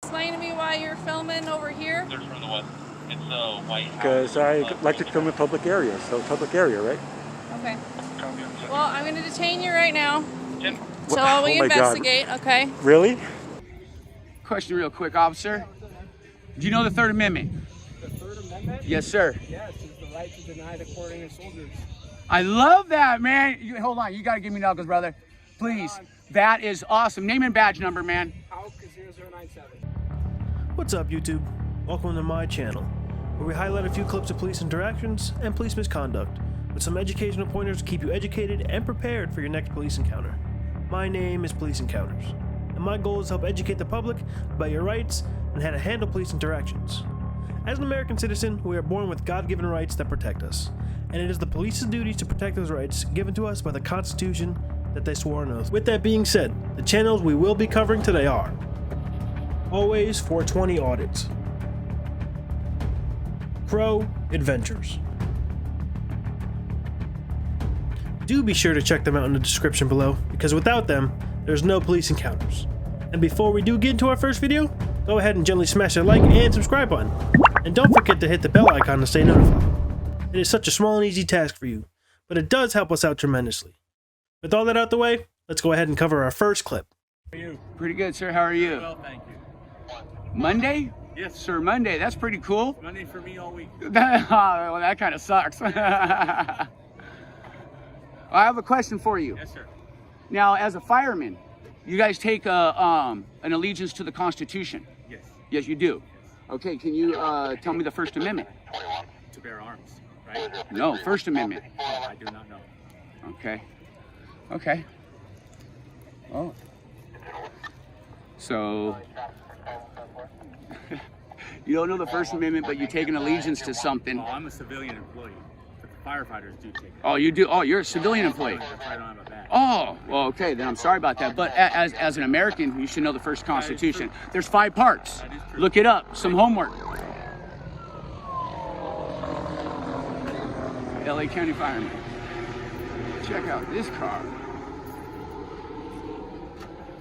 Explain to me why you're filming over here. They're from the west. It's the White House. Because I like to film in public areas, so public area, right? Okay. Well, I'm going to detain you right now. So Oh we my God. investigate, okay? Really? Question real quick, officer. Do you know the Third Amendment? The Third Amendment? Yes, sir. Yes, it's the right to deny the quartering of soldiers. I love that, man. Hold on, you gotta give me knuckles, brother. Please. That is awesome. Name and badge number, man. AUK 0097. What's up, YouTube? Welcome to my channel, where we highlight a few clips of police interactions and police misconduct, with some educational pointers to keep you educated and prepared for your next police encounter. My name is Police Encounters, and my goal is to help educate the public about your rights and how to handle police interactions. As an American citizen, we are born with God-given rights that protect us, and it is the police's duty to protect those rights given to us by the Constitution that they swore on oath. With that being said, the channels we will be covering today are Always 420 Audits, Crow Adventures. Do be sure to check them out in the description below, because without them, there's no police encounters. And before we do get into our first video, go ahead and gently smash that like and subscribe button. And don't forget to hit the bell icon to stay notified. It is such a small and easy task for you, but it does help us out tremendously. With all that out the way, let's go ahead and cover our first clip. How are you? Pretty good, sir. How are you? Well, thank you. Monday? Yes. Sir, Monday. That's pretty cool. Monday for me all week. Well, that kind of sucks. I have a question for you. Yes, sir. Now, as a fireman, you guys take an allegiance to the Constitution. Yes. Yes, you do. Okay, can you tell me the First Amendment? To bear arms, right? No, First Amendment. I do not know. Okay. Okay. Oh. So, you don't know the First Amendment, but you take an allegiance to something. Well, I'm a civilian employee, but the firefighters do take it. Oh, you do? Oh, you're a civilian employee. That's why I don't have a badge. Oh, well, okay, then I'm sorry about that. But as an American, you should know the first Constitution. There's 5 parts. That is true. Look it up. Some homework. LA County Fireman. Check out this car.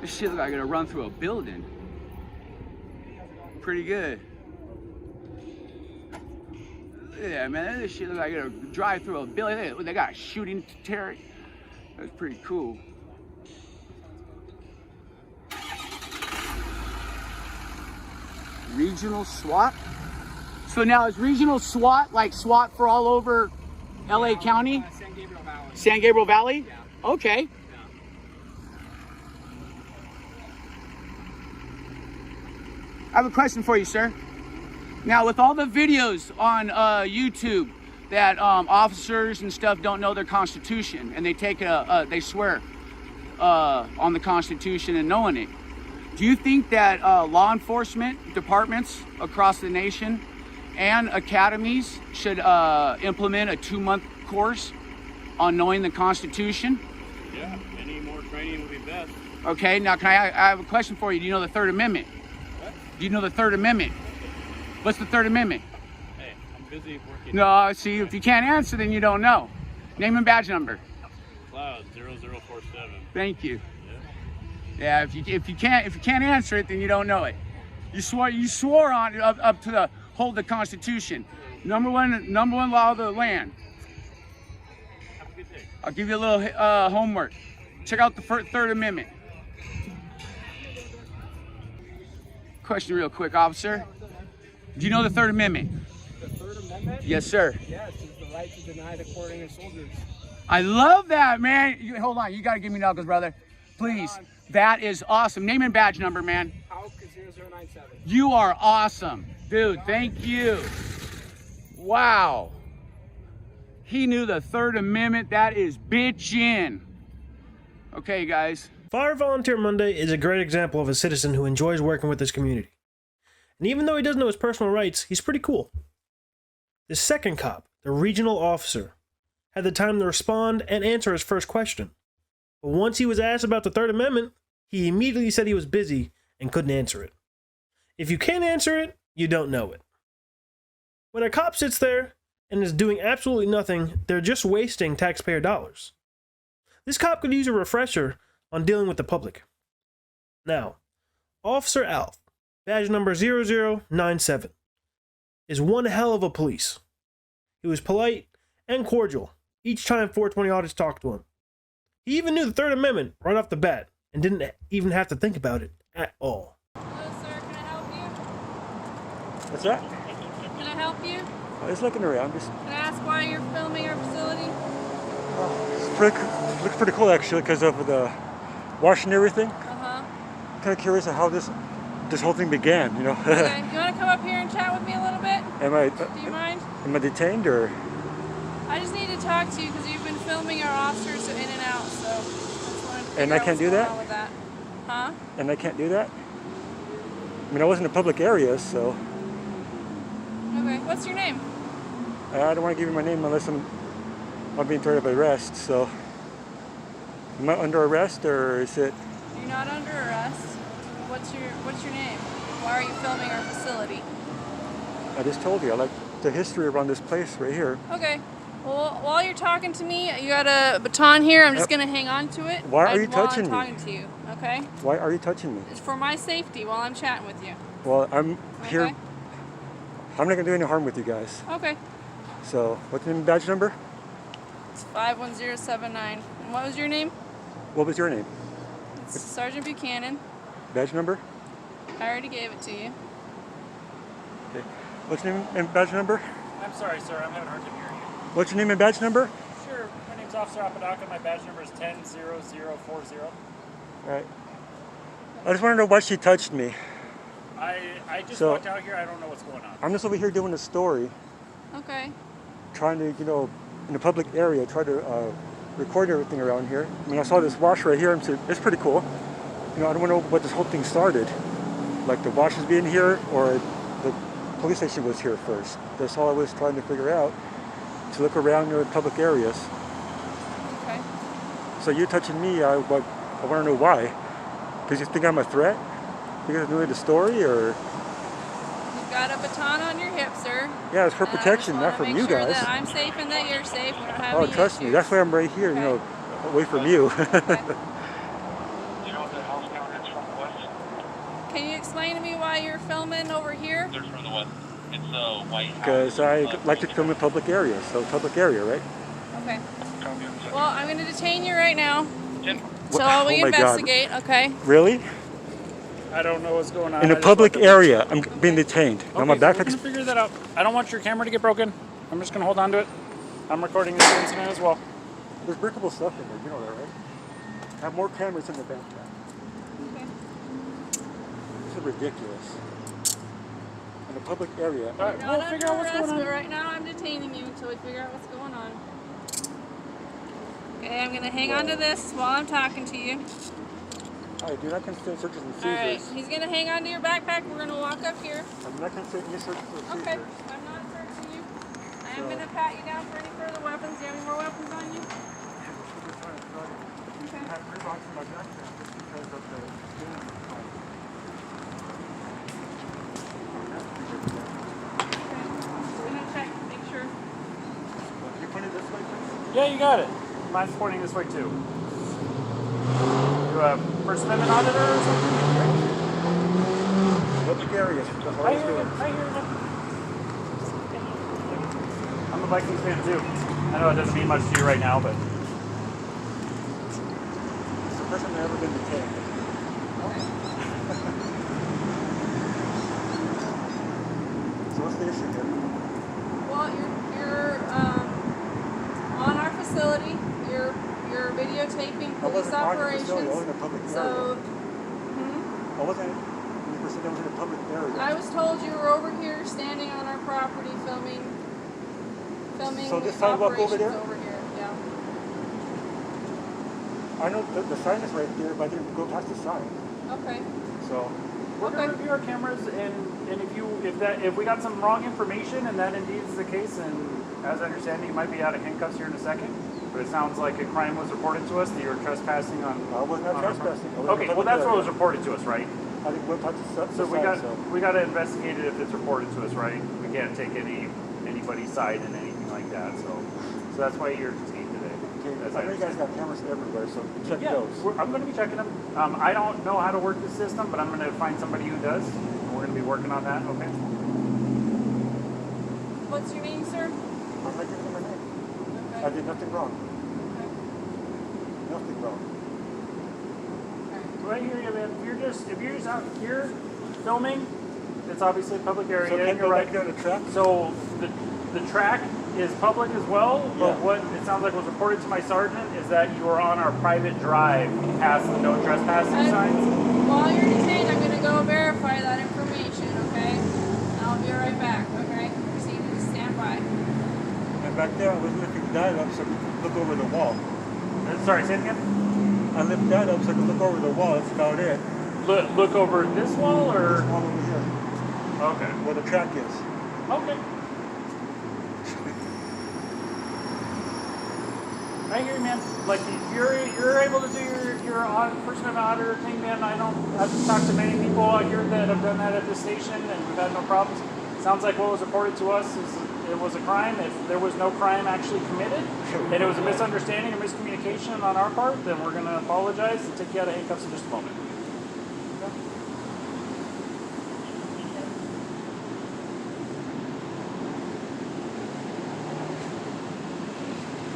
This shit looks like it'll run through a building. Pretty good. Yeah, man, this shit looks like it'll drive through a building. They got a shooting turret. That's pretty cool. Regional SWAT? So now is regional SWAT like SWAT for all over LA County? San Gabriel Valley. San Gabriel Valley? Yeah. Okay. Yeah. I have a question for you, sir. Now, with all the videos on YouTube that officers and stuff don't know their Constitution, and they take they swear on the Constitution and knowing it, do you think that law enforcement departments across the nation and academies should implement a 2-month course on knowing the Constitution? Yeah, any more training would be best. Okay, now I have a question for you. Do you know the Third Amendment? What? Do you know the Third Amendment? What's the Third Amendment? Hey, I'm busy working. No, see, if you can't answer, then you don't know. Name and badge number. Cloud 0047. Thank you. Yeah. Yeah, if you can't answer it, then you don't know it. You swore on it up to the hold the Constitution. Number one law of the land. Have a good day. I'll give you a little homework. Check out the Third Amendment. Question real quick, officer. Do you know the Third Amendment? The Third Amendment? Yes, sir. Yes, it's the right to deny the quartering of soldiers. I love that, man. Hold on, you gotta give me knuckles, brother. Please. That is awesome. Name and badge number, man. AUK 0097. You are awesome. Dude, thank you. Wow. He knew the Third Amendment. That is bitchin'. Okay, guys. Fire Volunteer Monday is a great example of a citizen who enjoys working with his community. And even though he doesn't know his personal rights, he's pretty cool. The second cop, the regional officer, had the time to respond and answer his first question. But once he was asked about the Third Amendment, he immediately said he was busy and couldn't answer it. If you can't answer it, you don't know it. When a cop sits there and is doing absolutely nothing, they're just wasting taxpayer dollars. This cop could use a refresher on dealing with the public. Now, Officer Alf badge number 0097, is one hell of a police. He was polite and cordial each time 420 audits talked to him. He even knew the Third Amendment right off the bat and didn't even have to think about it at all. Hello, sir. Can I help you? What's that? Can I help you? I was looking around. Just Can I ask why you're filming our facility? looks pretty cool actually because of the wash and everything. Uh-huh. Kind of curious of how this whole thing began. You know. Okay. You want to come up here and chat with me a little bit? Do you mind? Am I detained or? I just need to talk to you because you've been filming our officers in and out, so I just wanted to figure And I out can't what's do going that? on with that. Huh? And I can't do that? I mean, I was in a public area, so Okay. What's your name? I don't want to give you my name unless I'm being threatened by arrest. So, am I under arrest or is it? You're not under arrest. What's your name? Why are you filming our facility? I just told you. I like the history around this place right here. Okay. Well, while you're talking to me, you got a baton here. I'm just Yep. going to hang on to it. Why are you while touching I'm me? talking to you, okay? Why are you touching me? It's for my safety while I'm chatting with you. Well, I'm here. Okay. I'm not gonna do any harm with you guys. Okay. So, what's the badge number? It's 51079. And what was your name? What was your name? It's Sergeant Buchanan. Badge number? I already gave it to you. Okay. What's your name and badge number? I'm sorry, sir. I'm having a hard time hearing you. What's your name and badge number? Sure. My name's Officer Apodaca. My badge number is 100040. All right. I just want to know why she touched me. I just So- walked out here. I don't know what's going on. I'm just over here doing a story, Okay. trying to, in a public area, try to record everything around here. I mean, I saw this wash right here. It's pretty cool. I don't want to know what this whole thing started. Like the wash is being here or the police station was here first. That's all I was trying to figure out, to look around public areas. Okay. So you touching me, I want to know why. Because you think I'm a threat? Because I'm doing the story, or? You've got a baton on your hip, sir. Yeah, it's for And I protection, just not wanna from make you sure guys. that I'm safe and that you're safe. We don't have Oh, any trust me, issues. that's why I'm right here, Okay. away from you. Okay. You know the house counter is from the west? Can you explain to me why you're filming over here? They're from the west. It's a white house. Because I like to film in public areas, so public area, right? Okay. Copy on the second. Well, I'm going to detain you right now Jen, until we Oh my God. investigate, okay? Really? I don't know what's going on. In a I just public walked up- area, I'm being detained. Now my Okay, so we're backpack's... gonna figure that out. I don't want your camera to get broken. I'm just gonna hold on to it. I'm recording this incident as well. There's breakable stuff in there, you know that, right? I have more cameras in the backpack. Okay. This is ridiculous. In a public area. All right, You're we'll not figure under out what's arrest, going but on. right now I'm detaining you until we figure out what's going on. Okay, I'm going to hang on to this while I'm talking to you. I do not consent searches and All right, seizures. he's going to hang on to your backpack. We're going to walk up here. I'm not consenting any searches or seizures. Okay, I'm not searching you. I am So- going to pat you down for any further weapons. Do you have any more weapons on you? I have 3 rocks in my backpack just because of the Okay. We're going to check, make sure. You put it this way, please? Yeah, you got it. Mine's pointing this way too. You have First Amendment auditor or something? Public areas. That's all I I was hear you. doing. I hear you. I'm a Vikings fan too. I know it doesn't mean much to you right now, but It's the first time I've ever been detained. So what's the issue here? Well, you're on our facility. You're videotaping I police wasn't on the operations. facility, I was in a public So, area. I wasn't, you said I was in a public area. I was told you were over here standing on our property filming So this sidewalk over operations there? over here. Yeah. I know the sign is right there, but I didn't go past the sign. Okay. So, we're Okay. gonna review our cameras, and if we got some wrong information and that indeed is the case, and as I understand it, you might be out of handcuffs here in a second. But it sounds like a crime was reported to us that you were trespassing on. I was not on our trespassing. I was in a Okay, well public that's what was area. reported to us, right? I didn't go past the So sign, we got to investigate it if it's reported to us, right? We can't take anybody's side in anything like that. So that's why you're detained today. Okay, Okay, as I know you guys understand. got cameras everywhere, so check Yeah, those. I'm going to be checking them. I don't know how to work the system, but I'm going to find somebody who does. And we're going to be working on that. Okay. What's your name, sir? I'm not giving them a name. Okay. I did nothing wrong. Okay. Nothing wrong. Right here, yeah, man. If you're just out here filming, it's obviously a public area. So can and you you're go right. back down the track? So the track is public as well, but Yeah. what it sounds like was reported to my sergeant is that you are on our private drive past the no trespassing signs. While you're detained, I'm going to go verify that information, okay? And I'll be right back, okay? Proceed to stand by. And back there, I was lifting that up so I could look over the wall. Sorry, say it again. I lift that up so I could look over the wall. That's about it. Look over this wall or? This wall over here, Okay. where the track is. Okay. I hear you, man. Like you're able to do your First Amendment auditor thing, man. I've talked to many people out here that have done that at this station, and we've had no problems. Sounds like what was reported to us is it was a crime. If there was no crime actually committed, and it was a misunderstanding or miscommunication on our part, then we're going to apologize and take you out of handcuffs in just a moment.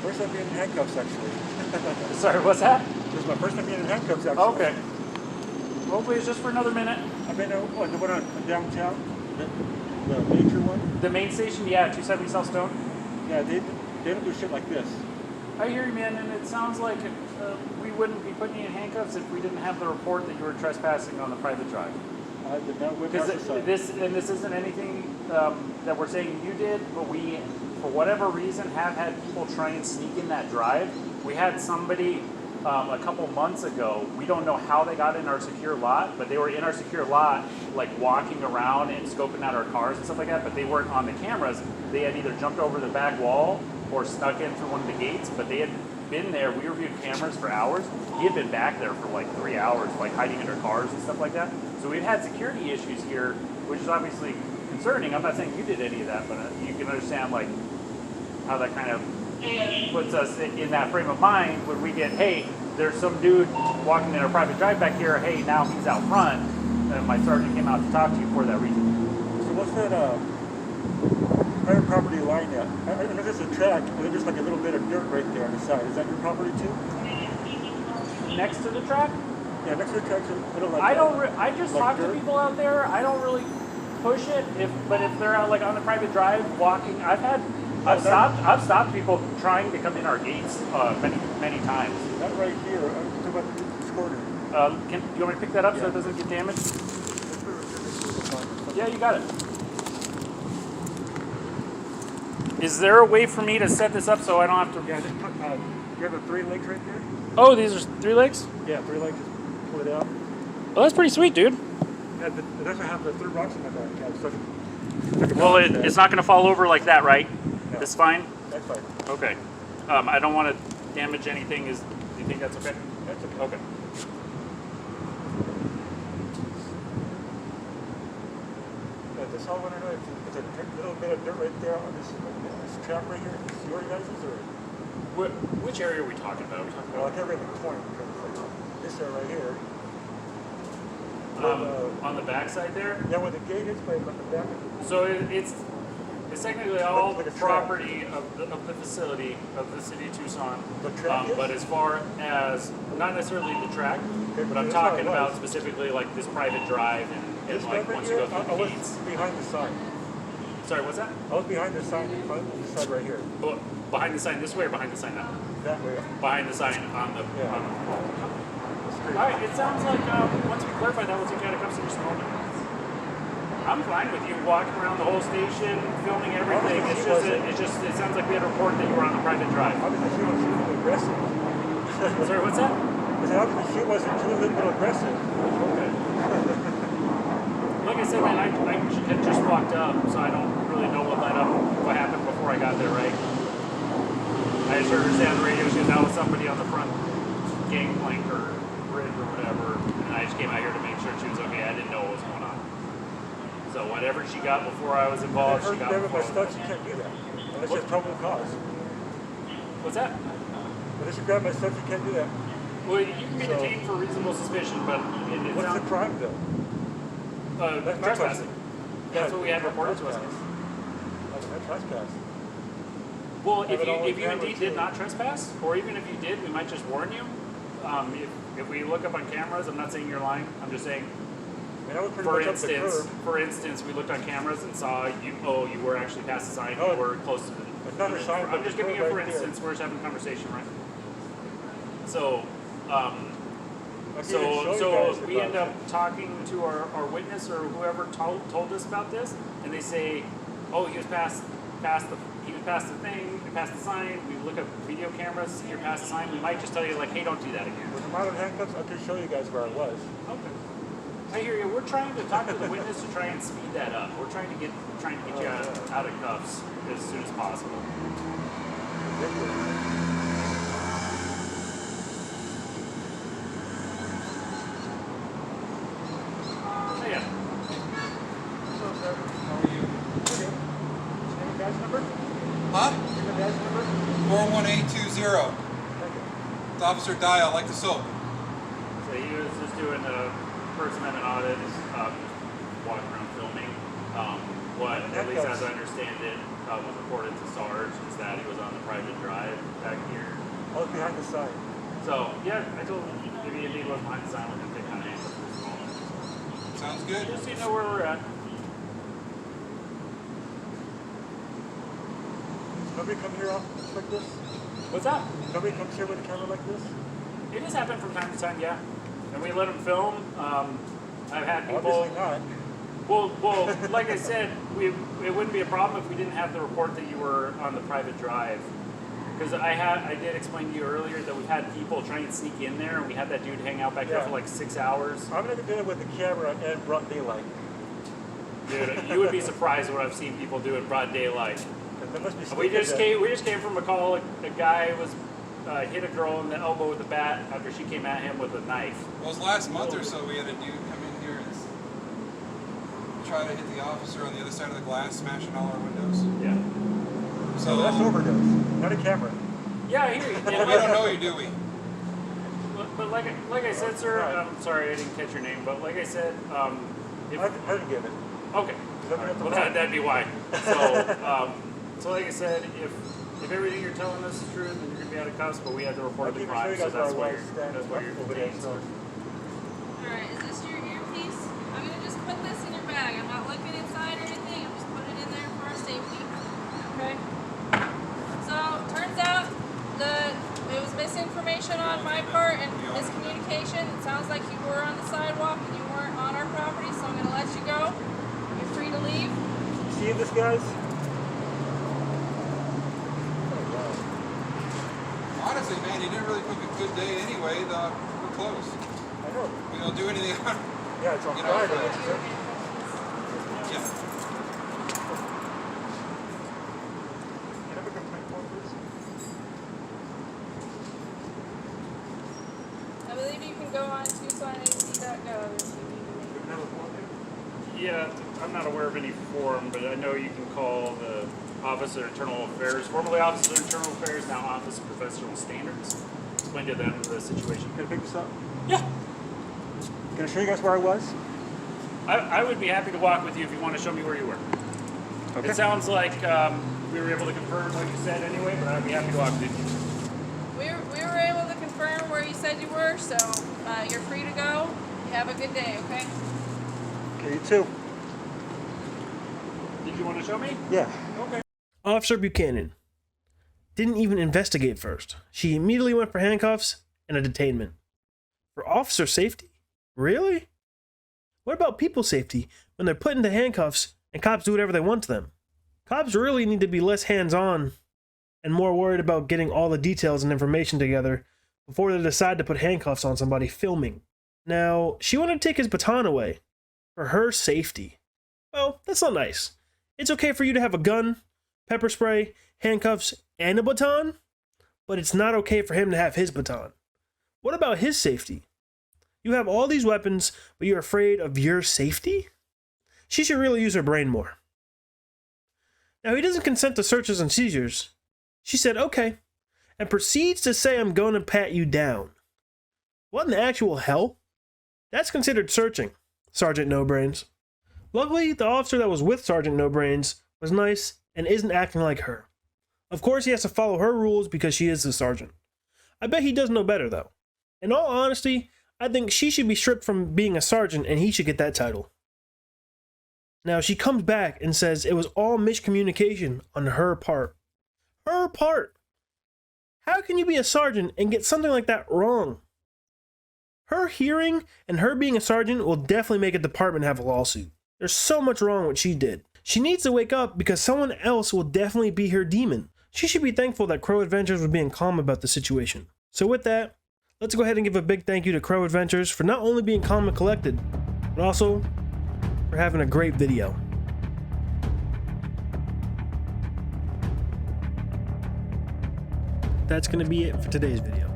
First time being in handcuffs, actually. Sorry, what's that? This is my first time being in handcuffs, actually. Okay. Hopefully it's just for another minute. I've been the one on downtown, the major one. The main station, yeah, 270 South Stone. Yeah, they don't do shit like this. I hear you, man, and it sounds like we wouldn't be putting you in handcuffs if we didn't have the report that you were trespassing on the private drive. I did not whip out Because the sign. this isn't anything that we're saying you did, but we, for whatever reason, have had people try and sneak in that drive. We had somebody a couple months ago. We don't know how they got in our secure lot, but they were in our secure lot, like walking around and scoping out our cars and stuff like that. But they weren't on the cameras. They had either jumped over the back wall or snuck in through one of the gates. But they had been there. We reviewed cameras for hours. He had been back there for like 3 hours, like hiding under cars and stuff like that. So we've had security issues here, which is obviously concerning. I'm not saying you did any of that, but you can understand like how that kind of puts us in that frame of mind when we get, hey, there's some dude walking in a private drive back here. Hey, now he's out front, and my sergeant came out to talk to you for that reason. So what's that private property line at? I know there's a track, and there's like a little bit of dirt right there on the side. Is that your property too? Next to the track, Yeah, next to the track's a little like I just like talk to dirt? people out there. I don't really push it. But if they're out like on the private drive walking, I've stopped people trying to come in our gates many times. That right here. I'm talking about this corner. Do you want me to pick that up so it doesn't get damaged? Yeah, you got it. Is there a way for me to set this up so I don't have to? Yeah, just put, you have the 3 legs right there? Oh, these are 3 legs? Yeah, 3 legs. Just pull it out. Well, that's pretty sweet, dude. Yeah, it doesn't have the 3 rocks in my back. Yeah, it's like Well, it's not going to fall over like that, right? No. It's fine? That's fine. Okay. I don't want to damage anything. Do you think that's okay? That's okay. Okay. Yeah, this all I want to know if it's a little bit of dirt right there on this track right here. Is this your guys' or? Which area are we talking about? Are we talking Well, I about can't really point because it's like this area right here. on the back side there? Yeah, where the gate is, but on the back of the So it's technically all Like a track. property of the facility of the city of Tucson. The track is? But as far as not necessarily the track, Okay, but I'm that's how it talking was. about specifically like this private drive and this like right once you here, go through I the was gates. behind the sign. Sorry, what's that? I was behind the sign in front of the side right here. Oh, behind the sign this way or behind the sign that way? That way. Behind the sign on the. Yeah. On the Straight. all right, it sounds like once we clarify that, we'll take you out of cuffs in just a moment. I'm fine with you walking around the whole station, filming everything. It sounds like we had a report that you were on the private drive. Obviously, she wasn't too aggressive. Sorry, what's that? I said, obviously, she wasn't too little aggressive. Okay. Like I said, man, I had just walked up, so I don't really know what happened before I got there, right? I just heard her say on the radio she was out with somebody on the front gangplank or bridge or whatever, and I just came out here to make sure she was okay. I didn't know what was going on. So whatever she got before I was involved, she got With before my I was stuff, you involved. can't do that. Unless it's probable cause. What's that? With Unless you grab my stuff, you can't do that. Well, you can be So- detained for reasonable suspicion, but it's What's not the crime though? That's my trespassing. That's what we had reported to us. I trespass. Well, Have it all on if you camera, indeed did too. not trespass, or even if you did, we might just warn you. If we look up on cameras, I'm not saying you're lying. I'm just saying, I mean, I was pretty for much up the curb. for instance, we looked on cameras and saw you. Oh, you were actually past the sign. Oh, You were close to the. it's not a sign, but I'm just the giving you curb for right there. instance. We're just having a conversation, right? So. I can even show you So guys we about end up talking to our witness or whoever told us about this, and they say, "Oh, he was past the thing, past the sign." We look up video cameras, see you're past the sign. We might just tell you like, "Hey, don't do that again." With the modern handcuffs, I can show you guys where I was. Okay. I hear you. We're trying to talk to the witness to try and speed that up. We're trying to get you out of cuffs as soon as possible. Ridiculous. Oh, yeah. So, sir, how are you? Okay. Name and badge number? Huh? Name and badge number? 41820. It's Officer Dial, like the soap. So he was just doing a First Amendment audit, walking around filming. What, at least as I understand it, was reported to Sarge is that he was on the private drive back here. I was behind the sign. So, yeah, I told him if he indeed was behind the sign, we're going to take kind of handles for this moment. Sounds good. Just so you know where we're at. Nobody come here like this? What's that? Nobody comes here with a camera like this? It has happened from time to time, yeah. And we let them film. I've had people. Obviously not. Well, like I said, it wouldn't be a problem if we didn't have the report that you were on the private drive. Because I did explain to you earlier that we've had people try and sneak in there, and we had that dude hang out back there Yeah. for like 6 hours. I'm gonna do it with the camera and broad daylight. Dude, you would be surprised what I've seen people do in broad daylight. 'Cause there must be We sneakers just came from a call. A guy was hit a girl in the elbow with a bat after she came at him with a knife. Well, it was last month or so we had a dude come in here and try to hit the officer on the other side of the glass, smashing all our windows. Yeah. So So that's overdose, not a camera. Yeah, I hear you. we don't know you, do we? But like I said, sir, I'm sorry I didn't catch your name, but like I said, if, I didn't get it. okay, Let me know well tomorrow. that'd be why. So like I said, if everything you're telling us is true, then you're gonna be out of cuffs. But we had to I report can the even show crime, you so guys that's where I why was standing you're over there. detained. So Alright, is this your earpiece? I'm gonna just put this in your bag. I'm not looking inside or anything. I'm just putting it in there for our safety. Okay? So, turns out that it was misinformation on my part and miscommunication. It sounds like you were on the sidewalk and you weren't on our property, so I'm gonna let you go. You're free to leave. you see this, guys? Honestly, man, you didn't really pick a good day anyway. We're closed. I know. We don't do anything on. Yeah, it's on You know, Friday. uh, Which is it? Yeah. Can I have a complaint form, please? I believe you can go on TucsonAC.gov if you need to make Can I have a form here? Yeah, I'm not aware of any form, but I know you can call the Office of Internal Affairs, formerly Office of Internal Affairs, now Office of Professional Standards. Explain to them the situation. Can I pick this up? Yeah. Can I show you guys where I was? I would be happy to walk with you if you want to show me where you were. Okay. It sounds like we were able to confirm what you said anyway, but I'd be happy to walk with you. We were able to confirm where you said you were, so you're free to go. You have a good day, okay? Okay, you too. Did you want to show me? Yeah. Okay. Officer Buchanan didn't even investigate first. She immediately went for handcuffs and a detainment. For officer safety? Really? What about people's safety when they're put into handcuffs and cops do whatever they want to them? Cops really need to be less hands-on and more worried about getting all the details and information together before they decide to put handcuffs on somebody filming. Now, she wanted to take his baton away for her safety. Well, that's not nice. It's okay for you to have a gun, pepper spray, handcuffs, and a baton, but it's not okay for him to have his baton. What about his safety? You have all these weapons, but you're afraid of your safety? She should really use her brain more. Now, he doesn't consent to searches and seizures. She said, okay, and proceeds to say, "I'm going to pat you down." What in the actual hell? That's considered searching, Sergeant No Brains. Luckily, the officer that was with Sergeant No Brains was nice and isn't acting like her. Of course, he has to follow her rules because she is the sergeant. I bet he does know better, though. In all honesty, I think she should be stripped from being a sergeant and he should get that title. Now, she comes back and says it was all miscommunication on her part. Her part! How can you be a sergeant and get something like that wrong? Her hearing and her being a sergeant will definitely make a department have a lawsuit. There's so much wrong with what she did. She needs to wake up because someone else will definitely be her demon. She should be thankful that Crow Adventures was being calm about the situation. So with that, let's go ahead and give a big thank you to Crow Adventures for not only being calm and collected, but also for having a great video. That's going to be it for today's video.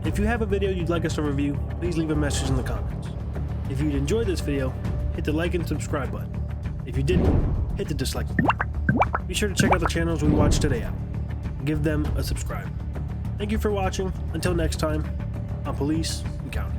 If you have a video you'd like us to review, please leave a message in the comments. If you'd enjoyed this video, hit the like and subscribe button. If you didn't, hit the dislike button. Be sure to check out the channels we watched today out. Give them a subscribe. Thank you for watching. Until next time, on Police Encounter.